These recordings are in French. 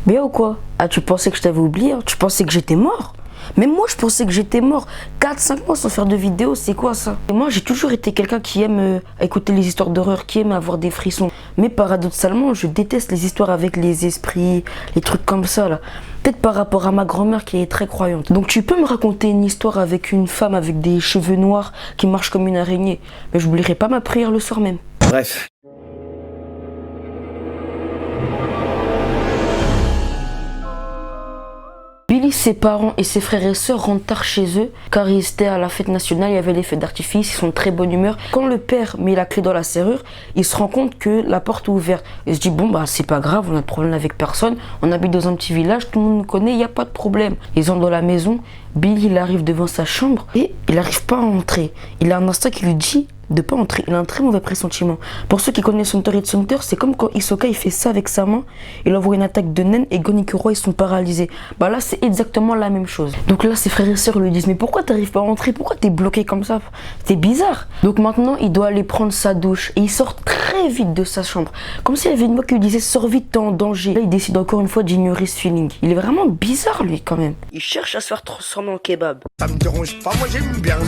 Bien ou quoi? Ah, tu pensais que je t'avais oublié, hein? Tu pensais que j'étais mort? Même moi, je pensais que j'étais mort. 4-5 mois sans faire de vidéo, c'est quoi ça? Et moi, j'ai toujours été quelqu'un qui aime écouter les histoires d'horreur, qui aime avoir des frissons. Mais paradoxalement, je déteste les histoires avec les esprits, les trucs comme ça, là. Peut-être par rapport à ma grand-mère qui est très croyante. Donc tu peux me raconter une histoire avec une femme avec des cheveux noirs qui marche comme une araignée. Mais j'oublierai pas ma prière le soir même. Bref. Billy, ses parents et ses frères et sœurs rentrent tard chez eux car ils étaient à la fête nationale, il y avait les feux d'artifice, ils sont de très bonne humeur. Quand le père met la clé dans la serrure, il se rend compte que la porte est ouverte. Il se dit bon bah c'est pas grave, on a de problème avec personne, on habite dans un petit village, tout le monde nous connaît, il n'y a pas de problème. Ils entrent dans la maison, Billy il arrive devant sa chambre et il n'arrive pas à entrer. Il a un instinct qui lui dit de pas entrer, il a un très mauvais pressentiment. Pour ceux qui connaissent Hunter x Hunter, c'est comme quand Hisoka il fait ça avec sa main, il envoie une attaque de naine et Gon et Kuro ils sont paralysés. Bah là c'est exactement la même chose. Donc là ses frères et sœurs lui disent mais pourquoi t'arrives pas à entrer, pourquoi t'es bloqué comme ça, c'est bizarre. Donc maintenant il doit aller prendre sa douche et il sort très vite de sa chambre, comme s'il y avait une voix qui lui disait sors vite t'es en danger. Là il décide encore une fois d'ignorer ce feeling. Il est vraiment bizarre lui quand même. Il cherche à se faire transformer en kebab. Ça me dérange pas, moi j'aime bien.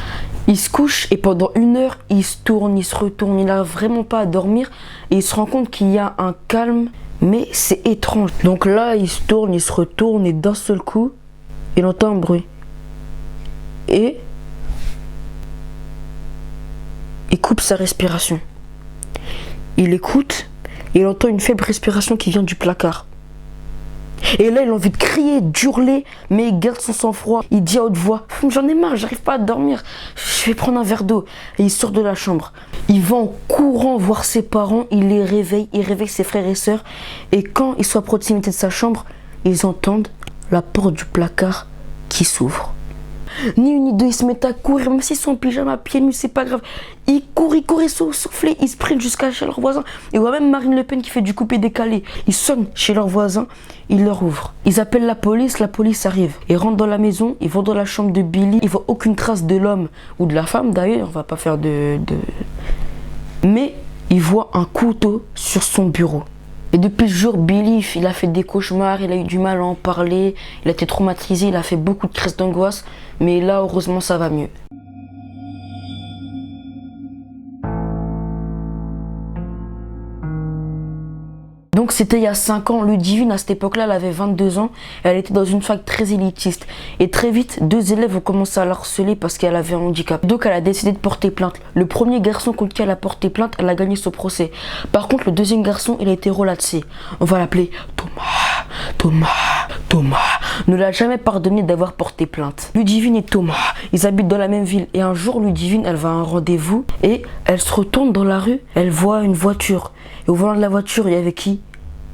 Il se couche et pendant 1 heure, il se tourne, il se retourne, il n'arrive vraiment pas à dormir et il se rend compte qu'il y a un calme, mais c'est étrange. Donc là, il se tourne, il se retourne et d'un seul coup, il entend un bruit. Et il coupe sa respiration. Il écoute, il entend une faible respiration qui vient du placard. Et là, il a envie de crier, d'hurler, mais il garde son sang-froid. Il dit à haute voix, j'en ai marre, j'arrive pas à dormir, je vais prendre un verre d'eau. Et il sort de la chambre. Il va en courant voir ses parents, il les réveille, il réveille ses frères et sœurs. Et quand ils sont à proximité de sa chambre, ils entendent la porte du placard qui s'ouvre. Ni une ni deux, ils se mettent à courir, même s'ils sont en pyjama, pieds nus, c'est pas grave. Ils courent, ils soufflent, ils sprintent jusqu'à chez leurs voisins. Et on voit même Marine Le Pen qui fait du coupé-décalé. Ils sonnent chez leurs voisins, ils leur ouvrent. Ils appellent la police arrive. Ils rentrent dans la maison, ils vont dans la chambre de Billy. Ils voient aucune trace de l'homme ou de la femme d'ailleurs, on va pas faire Mais ils voient un couteau sur son bureau. Et depuis ce jour, Billy, il a fait des cauchemars, il a eu du mal à en parler, il a été traumatisé, il a fait beaucoup de crises d'angoisse, mais là, heureusement, ça va mieux. Donc c'était il y a 5 ans, Ludivine à cette époque-là, elle avait 22 ans, elle était dans une fac très élitiste. Et très vite, 2 élèves ont commencé à la harceler parce qu'elle avait un handicap. Donc elle a décidé de porter plainte. Le premier garçon contre qui elle a porté plainte, elle a gagné son procès. Par contre, le deuxième garçon, il a été relaxé. On va l'appeler Thomas. Ne l'a jamais pardonné d'avoir porté plainte. Ludivine et Thomas, ils habitent dans la même ville. Et un jour, Ludivine, elle va à un rendez-vous et elle se retourne dans la rue, elle voit une voiture. Et au volant de la voiture, il y avait qui?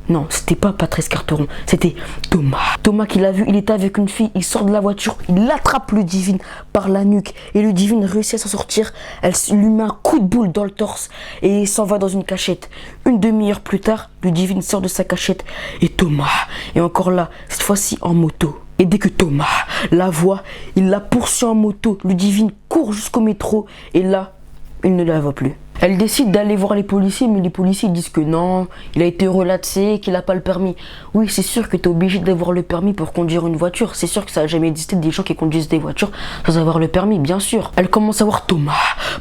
Non, c'était pas Patrice Carteron, c'était Thomas. Thomas qui l'a vu, il était avec une fille, il sort de la voiture, il attrape Ludivine par la nuque. Et Ludivine réussit à s'en sortir, elle lui met un coup de boule dans le torse et il s'en va dans une cachette. Une demi-heure plus tard, Ludivine sort de sa cachette et Thomas est encore là, cette fois-ci en moto. Et dès que Thomas la voit, il la poursuit en moto. Ludivine court jusqu'au métro et là, il ne la voit plus. Elle décide d'aller voir les policiers, mais les policiers disent que non, il a été relaxé, qu'il n'a pas le permis. Oui, c'est sûr que tu es obligé d'avoir le permis pour conduire une voiture. C'est sûr que ça n'a jamais existé des gens qui conduisent des voitures sans avoir le permis, bien sûr. Elle commence à voir Thomas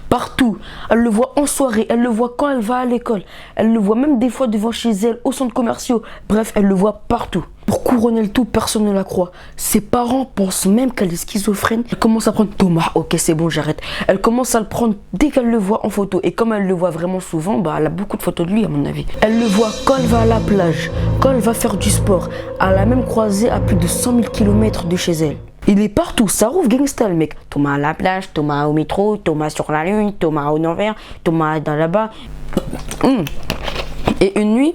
partout. Elle le voit en soirée, elle le voit quand elle va à l'école. Elle le voit même des fois devant chez elle, au centre commercial. Bref, elle le voit partout. Pour couronner le tout, personne ne la croit. Ses parents pensent même qu'elle est schizophrène. Elle commence à prendre Thomas. Ok, c'est bon, j'arrête. Elle commence à le prendre dès qu'elle le voit en photo. Et comme elle le voit vraiment souvent, bah, elle a beaucoup de photos de lui, à mon avis. Elle le voit quand elle va à la plage, quand elle va faire du sport. Elle a même croisé à plus de 100 000 km de chez elle. Il est partout, ça rouvre gangsta le mec. Thomas à la plage, Thomas au métro, Thomas sur la lune, Thomas au Nord-Vert, Thomas dans là-bas. Et une nuit,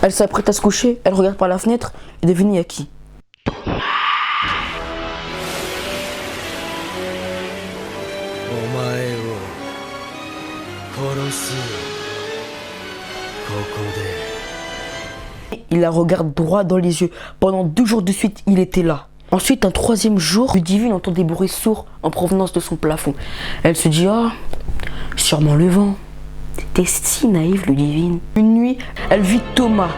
elle s'apprête à se coucher, elle regarde par la fenêtre et devine il y a qui? Thomas. Il la regarde droit dans les yeux. Pendant 2 jours de suite, il était là. Ensuite, un 3e jour, Ludivine entend des bruits sourds en provenance de son plafond. Elle se dit, ah, sûrement le vent. T'es si naïve, Ludivine. Une nuit, elle vit Thomas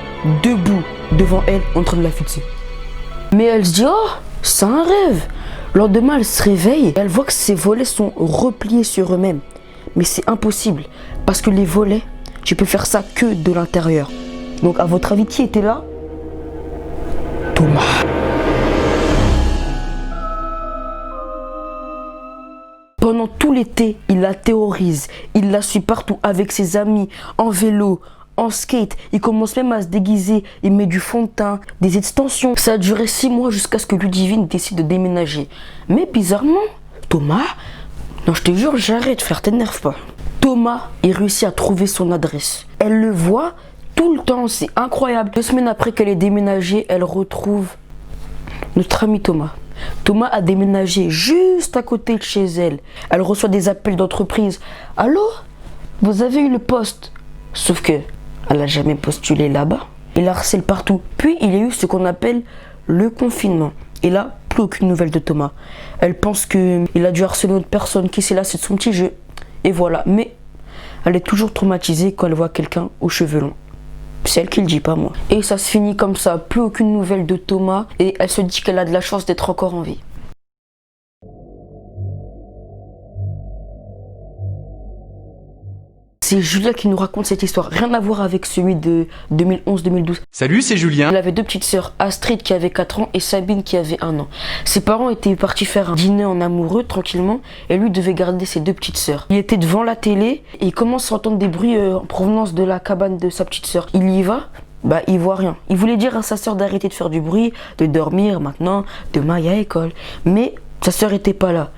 debout devant elle en train de la fixer. Mais elle se dit, oh, c'est un rêve. Le lendemain, elle se réveille et elle voit que ses volets sont repliés sur eux-mêmes. Mais c'est impossible parce que les volets, tu peux faire ça que de l'intérieur. Donc à votre avis, qui était là? Thomas. Pendant tout l'été, il la terrorise. Il la suit partout avec ses amis, en vélo, en skate. Il commence même à se déguiser. Il met du fond de teint, des extensions. Ça a duré 6 mois jusqu'à ce que Ludivine décide de déménager. Mais bizarrement, Thomas... Non, je te jure, j'arrête, frère, t'énerve pas. Thomas, il réussit à trouver son adresse. Elle le voit tout le temps, c'est incroyable. 2 semaines après qu'elle ait déménagé, elle retrouve notre ami Thomas. Thomas a déménagé juste à côté de chez elle. Elle reçoit des appels d'entreprise. Allô? Vous avez eu le poste? Sauf que elle n'a jamais postulé là-bas. Il la harcèle partout. Puis il y a eu ce qu'on appelle le confinement. Et là, plus aucune nouvelle de Thomas. Elle pense qu'il a dû harceler une autre personne, qui c'est là, c'est son petit jeu. Et voilà. Mais elle est toujours traumatisée quand elle voit quelqu'un aux cheveux longs. C'est elle qui le dit, pas moi. Et ça se finit comme ça, plus aucune nouvelle de Thomas. Et elle se dit qu'elle a de la chance d'être encore en vie. C'est Julien qui nous raconte cette histoire. Rien à voir avec celui de 2011-2012. Salut, c'est Julien. Il avait 2 petites sœurs, Astrid qui avait 4 ans et Sabine qui avait 1 an. Ses parents étaient partis faire un dîner en amoureux tranquillement et lui devait garder ses 2 petites sœurs. Il était devant la télé et il commence à entendre des bruits en provenance de la cabane de sa petite sœur. Il y va, il voit rien. Il voulait dire à sa sœur d'arrêter de faire du bruit, de dormir maintenant, demain il y a école. Mais sa sœur était pas là.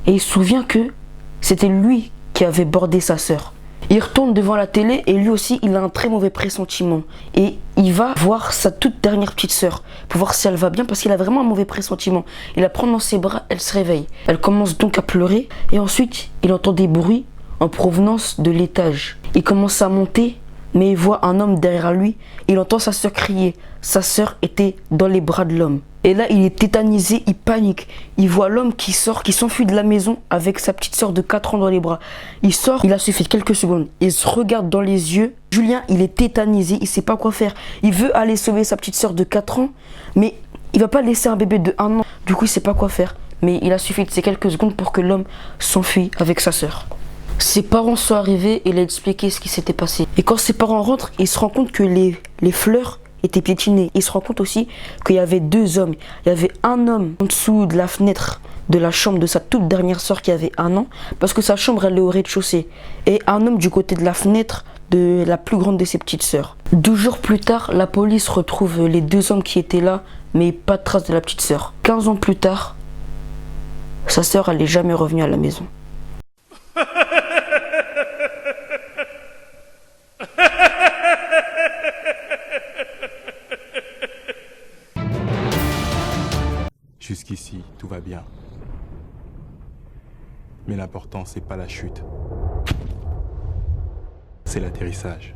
Et il se souvient que c'était lui qui avait bordé sa sœur. Il retourne devant la télé et lui aussi il a un très mauvais pressentiment. Et il va voir sa toute dernière petite sœur pour voir si elle va bien parce qu'il a vraiment un mauvais pressentiment. Il la prend dans ses bras, elle se réveille. Elle commence donc à pleurer et ensuite il entend des bruits en provenance de l'étage. Il commence à monter mais il voit un homme derrière lui. Il entend sa sœur crier. Sa sœur était dans les bras de l'homme. Et là, il est tétanisé, il panique. Il voit l'homme qui sort, qui s'enfuit de la maison avec sa petite sœur de 4 ans dans les bras. Il sort, il a suffi de quelques secondes. Il se regarde dans les yeux. Julien, il est tétanisé, il sait pas quoi faire. Il veut aller sauver sa petite sœur de 4 ans, mais il va pas laisser un bébé de 1 an. Du coup, il sait pas quoi faire. Mais il a suffi de ces quelques secondes pour que l'homme s'enfuit avec sa sœur. Ses parents sont arrivés et il a expliqué ce qui s'était passé. Et quand ses parents rentrent, il se rend compte que les fleurs étaient piétinées. Il se rend compte aussi qu'il y avait 2 hommes. Il y avait un homme en dessous de la fenêtre de la chambre de sa toute dernière sœur qui avait 1 an, parce que sa chambre elle est au rez-de-chaussée. Et un homme du côté de la fenêtre de la plus grande de ses petites sœurs. 2 jours plus tard, la police retrouve les 2 hommes qui étaient là, mais pas de trace de la petite sœur. 15 ans plus tard, sa sœur elle n'est jamais revenue à la maison. Jusqu'ici, tout va bien. Mais l'important, c'est pas la chute. C'est l'atterrissage.